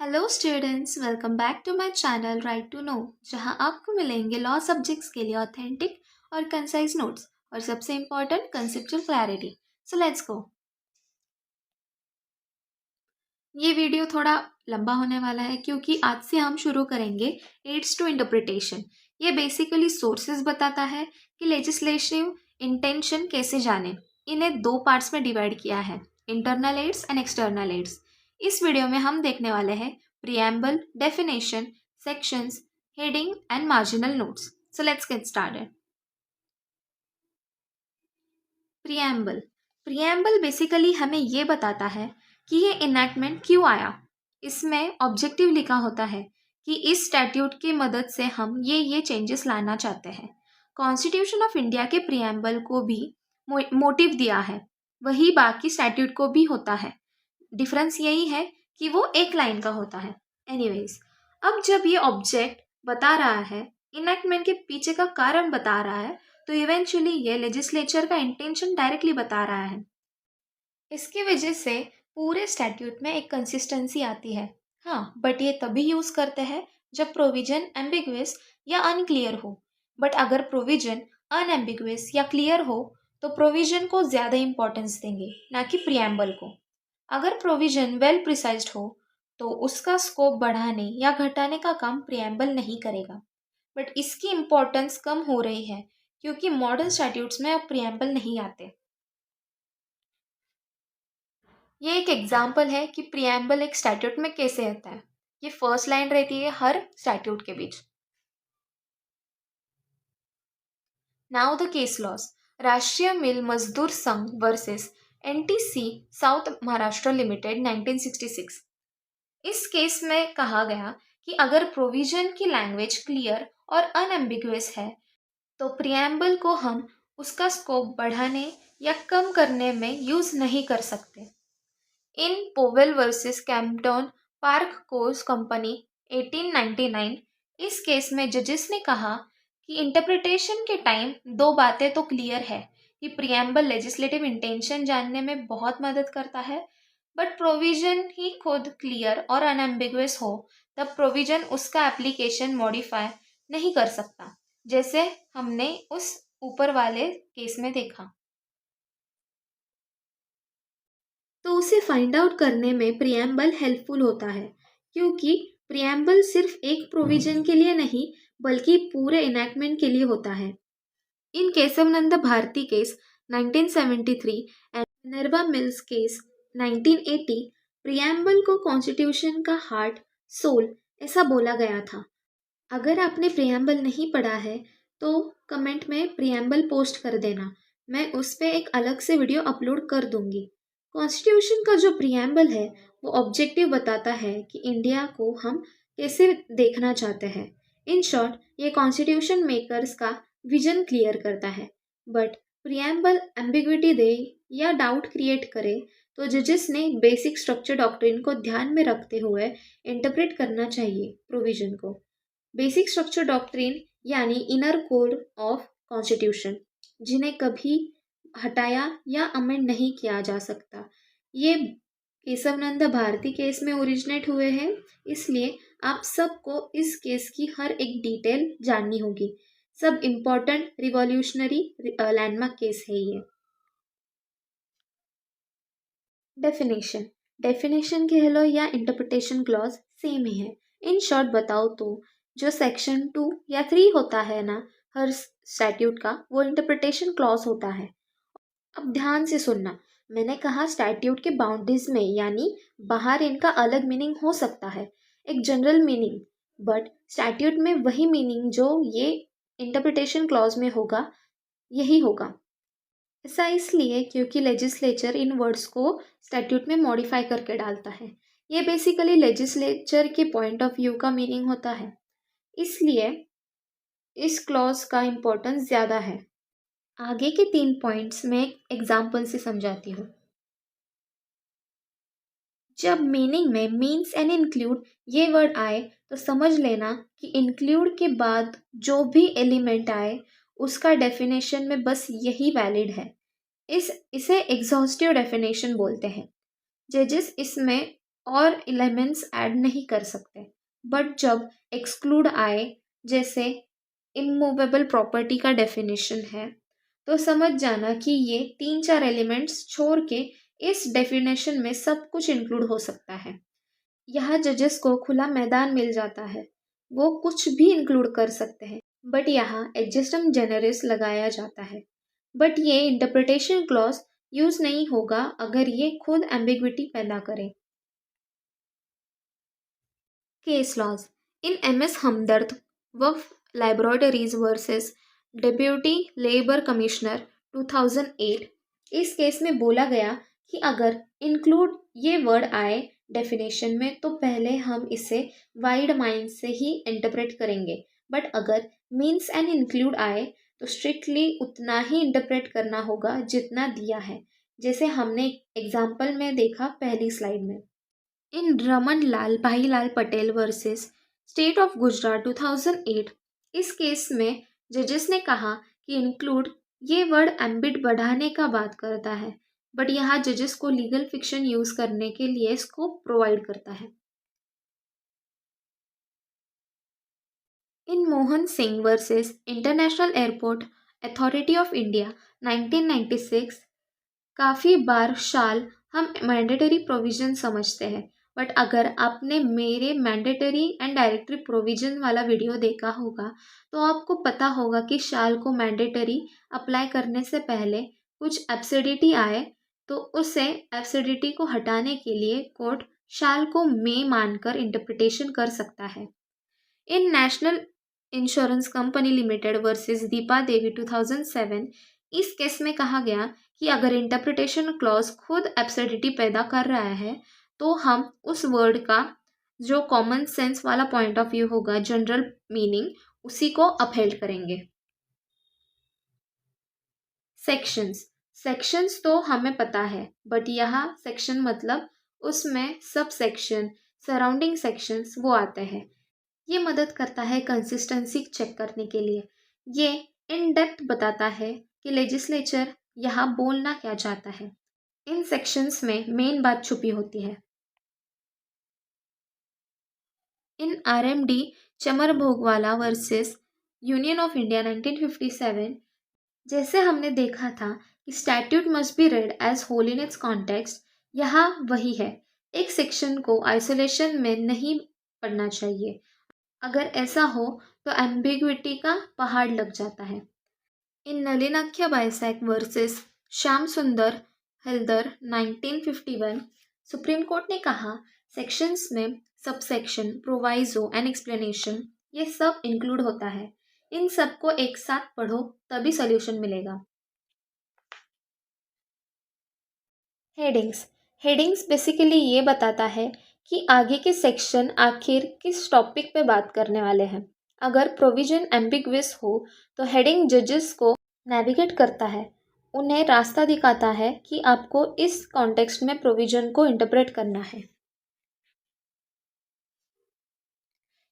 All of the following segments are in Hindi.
Hello students, welcome back to my channel right to know, जहां आपको मिलेंगे लॉ सब्जेक्ट्स के लिए ऑथेंटिक और कंसाइज नोट्स और सबसे important conceptual clarity. So let's go. ये वीडियो थोड़ा लंबा होने वाला है क्योंकि आज से हम शुरू करेंगे एड्स टू इंटरप्रिटेशन। ये बेसिकली सोर्सेज बताता है कि लेजिस्लेटिव इंटेंशन कैसे जाने। इन्हें दो पार्ट्स में डिवाइड किया है, internal aids and external aids. इस वीडियो में हम देखने वाले हैं preamble, definition, sections, heading and marginal notes. So let's get started. Preamble preamble basically हमें ये बताता है कि ये इनैक्टमेंट क्यों आया। इसमें ऑब्जेक्टिव लिखा होता है कि इस स्टैट्यूट की मदद से हम ये चेंजेस लाना चाहते हैं। कॉन्स्टिट्यूशन ऑफ इंडिया के प्रिएम्बल को भी मोटिव दिया है, वही बाकी स्टैट्यूट को भी होता है। डिफरेंस यही है कि वो एक लाइन का होता है। एनीवेज, अब जब ये ऑब्जेक्ट बता रहा है, इनैक्टमेंट के पीछे का कारण बता रहा है, तो इवेंचुअली ये लेजिस्लेचर का इंटेंशन डायरेक्टली बता रहा है। इसकी वजह से पूरे स्टैट्यूट में एक कंसिस्टेंसी आती है। हाँ, बट ये तभी यूज करते हैं जब प्रोविजन एम्बिगुअस या अनक्लियर हो। बट अगर प्रोविजन अनएम्बिगुअस या क्लियर हो तो प्रोविजन को ज़्यादा इंपॉर्टेंस देंगे, ना कि प्रिएम्बल को। अगर प्रोविजन वेल प्रिसाइज्ड हो तो उसका स्कोप बढ़ाने या घटाने का काम प्रिएम्बल नहीं करेगा। बट इसकी इम्पोर्टेंस कम हो रही है क्योंकि मॉडर्न स्टैट्यूट्स में अब प्रिएम्बल नहीं आते। ये एक एग्जाम्पल है कि प्रिएम्बल एक स्टैट्यूट में कैसे आता है। ये फर्स्ट लाइन रहती है हर स्टैट्यूट के बीच। Now the case laws. Rashtriya Mill Mazdoor Sangh versus NTC South Maharashtra limited 1966। इस केस में कहा गया कि अगर प्रोविजन की लैंग्वेज क्लियर और अनएम्बिगुअस है तो प्रिएम्बल को हम उसका स्कोप बढ़ाने या कम करने में यूज नहीं कर सकते। In Powell versus Kempton Park Course Company 1899, इस केस में जजेस ने कहा कि इंटरप्रिटेशन के टाइम दो बातें तो क्लियर है कि प्रिएम्बल लेजिस्लेटिव इंटेंशन जानने में बहुत मदद करता है, बट प्रोविजन ही खुद क्लियर और अनएम्बिगुअस हो तब प्रोविजन उसका एप्लीकेशन मॉडिफाई नहीं कर सकता, जैसे हमने उस ऊपर वाले केस में देखा। तो उसे फाइंड आउट करने में प्रिएम्बल हेल्पफुल होता है, क्योंकि प्रिएम्बल सिर्फ एक प्रोविजन के लिए नहीं बल्कि पूरे इनैक्टमेंट के लिए होता है। In Kesavananda Bharati case 1973 and Minerva Mills case 1980, preamble को कॉन्स्टिट्यूशन का हार्ट, सोल ऐसा बोला गया था। अगर आपने प्रिएम्बल नहीं पढ़ा है तो कमेंट में प्रिएम्बल पोस्ट कर देना, मैं उस पर एक अलग से वीडियो अपलोड कर दूंगी। कॉन्स्टिट्यूशन का जो प्रिएम्बल है वो ऑब्जेक्टिव बताता है कि इंडिया को हम कैसे देखना चाहते हैं। इन शॉर्ट, ये कॉन्स्टिट्यूशन मेकर्स का विजन क्लियर करता है। बट प्रिएम्बल एम्बिग्विटी दे या डाउट क्रिएट करे तो जजेस ने बेसिक स्ट्रक्चर डॉक्ट्रिन को ध्यान में रखते हुए इंटरप्रेट करना चाहिए प्रोविजन को। बेसिक स्ट्रक्चर डॉक्ट्रिन यानी इनर कोड ऑफ कॉन्स्टिट्यूशन, जिन्हें कभी हटाया या अमेंड नहीं किया जा सकता, ये केशवनंद भारती केस में ओरिजिनेट हुए हैं। इसलिए आप सबको इस केस की हर एक डिटेल जाननी होगी। सब इम्पोर्टेंट रिवॉल्यूशनरी लैंडमार्क केस है ये। डेफिनेशन डेफिनेशन कह लो या इंटरप्रिटेशन क्लॉज सेम ही है। इन शॉर्ट बताओ तो जो सेक्शन 2 या 3 होता है ना हर स्टैट्यूट का, वो इंटरप्रिटेशन क्लॉज होता है। अब ध्यान से सुनना, मैंने कहा स्टैट्यूट के बाउंड्रीज में यानी बाहर इनका अलग मीनिंग हो सकता है, एक जनरल मीनिंग, बट स्टैट्यूट में वही मीनिंग जो ये इंटरप्रिटेशन क्लॉज में होगा यही होगा। ऐसा इसलिए क्योंकि लेजिस्लेचर इन वर्ड्स को स्टैट्यूट में मॉडिफाई करके डालता है। ये बेसिकली लेजिस्लेचर के पॉइंट ऑफ व्यू का मीनिंग होता है, इसलिए इस क्लॉज का इम्पोर्टेंस ज़्यादा है। आगे के 3 पॉइंट्स में एग्जाम्पल से समझाती हूँ। जब मीनिंग में मीन्स एंड इंक्लूड ये वर्ड आए तो समझ लेना कि इंक्लूड के बाद जो भी एलिमेंट आए उसका डेफिनेशन में बस यही वैलिड है। इसे एग्जॉस्टिव डेफिनेशन बोलते हैं। जजेस इसमें और एलिमेंट्स ऐड नहीं कर सकते। बट जब एक्सक्लूड आए, जैसे इमूवेबल प्रॉपर्टी का डेफिनेशन है, तो समझ जाना कि ये 3-4 एलिमेंट्स छोड़ के इस डेफिनेशन में सब कुछ इंक्लूड हो सकता है। यहाँ जजेस को खुला मैदान मिल जाता है, वो कुछ भी इंक्लूड कर सकते हैं। बट यहाँ एडजस्टम जेनरिस लगाया जाता है। बट ये इंटरप्रिटेशन क्लॉज यूज नहीं होगा अगर ये खुद एम्बिग्विटी पैदा करे। Case laws in MS Hamdard Wakf laboratories versus deputy labour commissioner 2008, इस केस में बोला गया कि अगर इंक्लूड ये वर्ड आए डेफिनेशन में तो पहले हम इसे वाइड माइंड से ही इंटरप्रेट करेंगे, बट अगर मीन्स एंड इंक्लूड आए तो स्ट्रिक्टली उतना ही इंटरप्रेट करना होगा जितना दिया है, जैसे हमने एग्जाम्पल में देखा पहली स्लाइड में। In Raman Lal Bhailal Patel versus state of Gujarat 2008, इस केस में जजेस ने कहा कि इंक्लूड ये वर्ड एम्बिट बढ़ाने का बात करता है, बट यहाँ जजेस को लीगल फिक्शन यूज करने के लिए स्कोप प्रोवाइड करता है। In Mohan Singh versus International Airport Authority of India 1996, काफ़ी बार शाल हम मैंडेटरी प्रोविज़न समझते हैं, बट अगर आपने मेरे मैंडेटरी एंड डायरेक्टरी प्रोविज़न वाला वीडियो देखा होगा तो आपको पता होगा कि शाल को मैंडेटरी अप्लाई करने से पहले कुछ एब्सर्डिटी आए तो उसे एब्सर्डिटी को हटाने के लिए कोर्ट शाल को मे मानकर इंटरप्रिटेशन कर सकता है। In National Insurance Company Limited versus Deepa Devi 2007, इस केस में कहा गया कि अगर इंटरप्रिटेशन क्लॉज खुद एब्सर्डिटी पैदा कर रहा है तो हम उस वर्ड का जो कॉमन सेंस वाला पॉइंट ऑफ व्यू होगा, जनरल मीनिंग, उसी को अपहेल्ड करेंगे। सेक्शंस सेक्शंस तो हमें पता है, बट यहाँ सेक्शन मतलब उसमें सब सेक्शन, सराउंडिंग सेक्शंस वो आते हैं। ये मदद करता है कंसिस्टेंसी चेक करने के लिए। ये इन डेप्थ बताता है कि लेजिस्लेचर यहाँ बोलना क्या चाहता है। इन सेक्शंस में मेन बात छुपी होती है। In RMD Chamarbaugwalla versus union of India 1957, जैसे हमने देखा था कि statute must be read as whole in its context, यहाँ वही है। एक सेक्शन को आइसोलेशन में नहीं पढ़ना चाहिए, अगर ऐसा हो तो एम्बिग्विटी का पहाड़ लग जाता है। इन नलिनाख्या बाइसैक वर्सेस श्याम सुंदर हल्दर 1951, सुप्रीम कोर्ट ने कहा सेक्शंस में सबसेक्शन, प्रोवाइजो एंड एक्सप्लेनेशन ये सब इंक्लूड होता है। इन सब को एक साथ पढ़ो तभी सॉल्यूशन मिलेगा। हेडिंग्स हेडिंग्स बेसिकली ये बताता है कि आगे के सेक्शन आखिर किस टॉपिक पे बात करने वाले हैं। अगर प्रोविजन एम्बिग्वियस हो तो हेडिंग जजेस को नेविगेट करता है, उन्हें रास्ता दिखाता है कि आपको इस कॉन्टेक्स्ट में प्रोविजन को इंटरप्रेट करना है।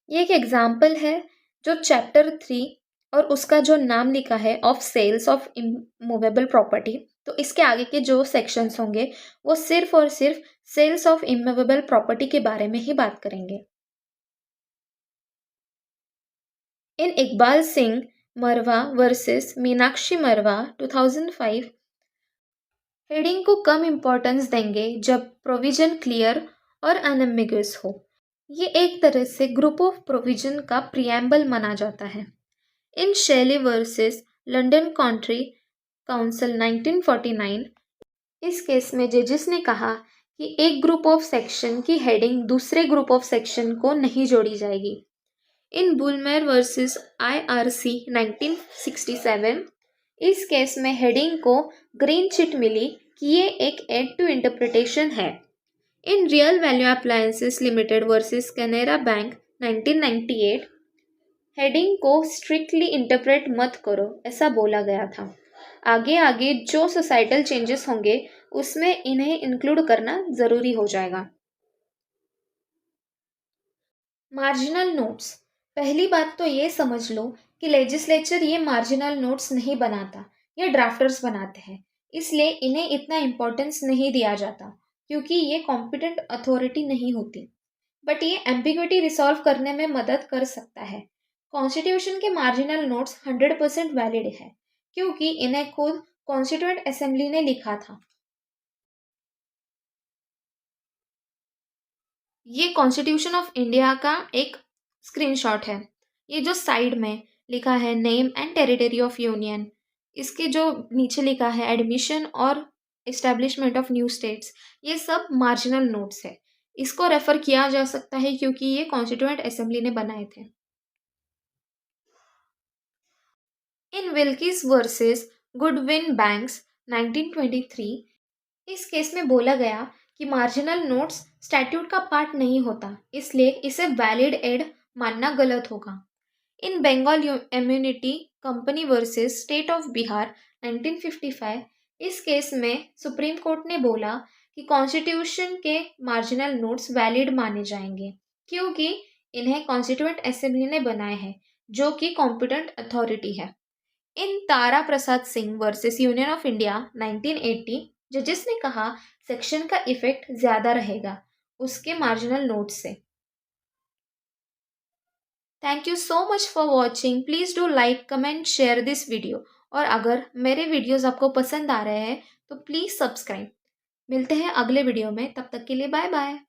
ये एक एग्जाम्पल है जो चैप्टर 3 और उसका जो नाम लिखा है of sales of immovable property, तो इसके आगे के जो सेक्शंस होंगे वो सिर्फ और सिर्फ सेल्स ऑफ इमूवेबल प्रॉपर्टी के बारे में ही बात करेंगे। इन इकबाल सिंह मरवा वर्सेस मीनाक्षी मरवा 2005, हेडिंग को कम इम्पोर्टेंस देंगे जब प्रोविजन क्लियर और अनएम्बिगुअस हो। ये एक तरह से ग्रुप ऑफ प्रोविजन का प्रियम्बल माना जाता है। इन शेली वर्सेस लंदन कॉन्ट्री काउंसिल 1949, इस केस में जजेस ने कहा कि एक ग्रुप ऑफ सेक्शन की हेडिंग दूसरे ग्रुप ऑफ सेक्शन को नहीं जोड़ी जाएगी। इन बुलमेर वर्सेस आईआरसी 1967, इस केस में हेडिंग को ग्रीन चिट मिली कि ये एक एड टू इंटरप्रिटेशन है। In real value appliances limited versus Canara bank 1998, heading को स्ट्रिक्टली इंटरप्रेट मत करो ऐसा बोला गया था। आगे आगे जो सोसाइटल चेंजेस होंगे उसमें इन्हें इंक्लूड करना ज़रूरी हो जाएगा। मार्जिनल नोट्स, पहली बात तो ये समझ लो कि लेजिस्लेचर ये मार्जिनल नोट्स नहीं बनाता, ये ड्राफ्टर्स बनाते हैं, इसलिए इन्हें इतना इम्पोर्टेंस नहीं दिया जाता। क्योंकि ये कॉम्पिटेंट अथॉरिटी नहीं होती, बट ये एम्बिग्विटी रिसॉल्व करने में मदद कर सकता है। कॉन्स्टिट्यूशन के मार्जिनल नोट्स 100% वैलिड है क्योंकि इन्हें खुद कॉन्स्टिट्यूएंट असेंबली ने लिखा था। ये कॉन्स्टिट्यूशन ऑफ इंडिया का एक स्क्रीनशॉट है। ये जो साइड में लिखा है name and territory of union, इसके जो नीचे लिखा है एडमिशन और एस्टेब्लिशमेंट ऑफ न्यू स्टेट्स, ये सब मार्जिनल नोट्स है। इसको रेफर किया जा सकता है क्योंकि ये कॉन्स्टिट्यूएंट असेंबली ने बनाए थे। In Wilkes versus Goodwin Banks 1923, इस केस में बोला गया कि मार्जिनल नोट्स स्टैट्यूट का पार्ट नहीं होता, इसलिए इसे वैलिड एड मानना गलत होगा। In Bengal immunity company versus state of Bihar 1955, इस केस में सुप्रीम कोर्ट ने बोला कि कॉन्स्टिट्यूशन के मार्जिनल नोट्स वैलिड माने जाएंगे क्योंकि इन्हें कॉन्स्टिट्यूएंट असेंबली ने बनाए हैं जो कि कॉम्पिटेंट अथॉरिटी है। In Tara Prasad Singh versus union of India 1980, जजेस ने कहा सेक्शन का इफेक्ट ज़्यादा रहेगा उसके मार्जिनल नोट से। Thank you so much for watching. Please do like comment share this video, और अगर मेरे वीडियोज़ आपको पसंद आ रहे हैं तो प्लीज़ सब्सक्राइब। मिलते हैं अगले वीडियो में, तब तक के लिए बाय बाय।